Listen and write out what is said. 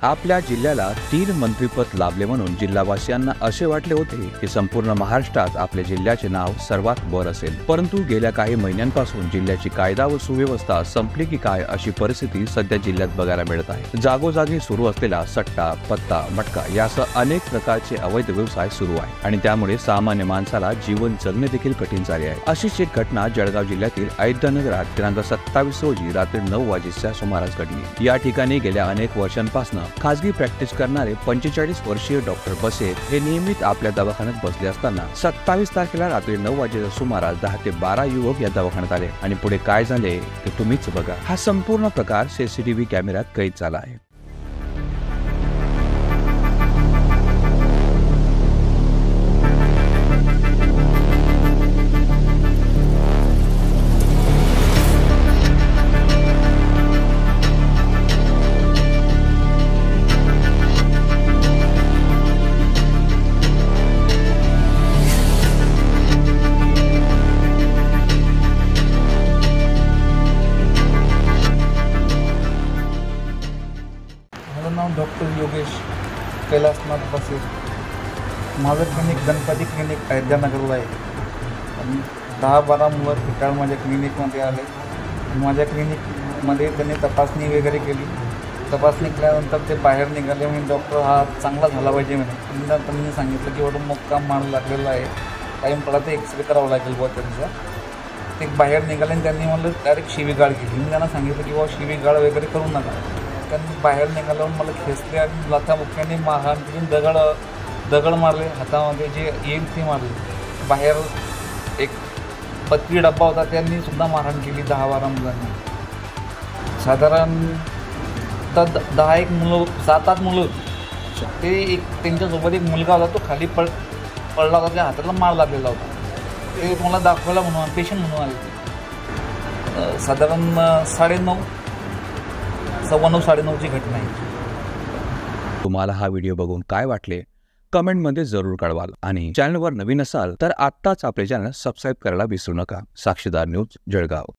आपल्या जिल्ह्याला 3 मंत्रिपद लाभले म्हणून जिल्हावासियांना असे वाटले होते की संपूर्ण महाराष्ट्रात आपल्या जिल्ह्याचे नाव सर्वात वर असेल। परंतु गेल्या काही महिन्यांपासून जिल्ह्याची कायदा व सुव्यवस्था संपली की काय अशी परिस्थिती सध्या जिल्ह्यात बघायला मिळत आहे। जागोजागी सुरू असलेला सट्टा, पत्ता, मटका यासह अनेक प्रकारचे अवैध व्यवसाय सुरू आहे आणि त्यामुळे सामान्य माणसाला जीवन जगणे देखील कठीण झाले आहे। अशीच एक घटना जळगाव जिल्ह्यातील अयोध्यानगरात दिनांक 27 रोजी रात्री 9 वाजेच्या सुमारास घडली। या ठिकाणी गेल्या अनेक वर्षांपासून खासगी प्रॅक्टिस करणारे 45 वर्षीय डॉक्टर बसेत हे नियमित आपल्या दवाखान्यात बसले असताना 27 तारखेला रात्री 9 वाजेच्या सुमारास 10 ते 12 युवक या दवाखान्यात आले आणि पुढे काय झाले ते तुम्हीच बघा। हा संपूर्ण प्रकार सीसीटीव्ही कॅमेऱ्यात कैद झाला आहे। माझं नाव डॉक्टर योगेश कैलासनाथ बसे। माझं क्लिनिक गणपती क्लिनिक अयोध्यानगरला आहे आणि 10-12 मुलं ठिकाण माझ्या क्लिनिकमध्ये आले। माझ्या क्लिनिकमध्ये त्यांनी तपासणी वगैरे केली। तपासणी केल्यानंतर ते बाहेर निघाले म्हणजे डॉक्टर हा चांगला झाला पाहिजे म्हणे। त्यांनी सांगितलं की एवढं मुक्काम मार लागलेला आहे, टाईम पडला तर एक्सरे करावं लागेल बुवा त्यांचा। ते बाहेर निघाले आणि त्यांनी म्हणलं डायरेक्ट शिवीगाळ केली। मी त्यांना सांगितलं की बाबा शिवीगाळ वगैरे करू नका। त्यांनी बाहेर निघाल्यावर मला खेचले आणि लाथाबुक्क्यांनी मारहाण करून दगड मारले, हातामध्ये जे येईल ते मारले। बाहेर एक पत्री डब्बा होता त्यांनी सुद्धा मारहाण केली 10-12 मुलांनी। साधारण 10-1 मुलं 7-8 मुलं होती। ते एक त्यांच्यासोबत एक मुलगा होता, तो खाली पडला होता, त्या हाताला मार लागलेला होता। ते मला दाखवायला म्हणून पेशंट म्हणून आले। साधारण 9:30 9:15 घटना आहे। तुम्हाला हा व्हिडिओ बघून काय वाटले कमेंटमध्ये जरूर कळवाल आणि चॅनलवर नवीन असाल तर आत्ताच आपले चॅनल सबस्क्राइब करायला विसरू नका। साक्षीदार न्यूज जळगाव।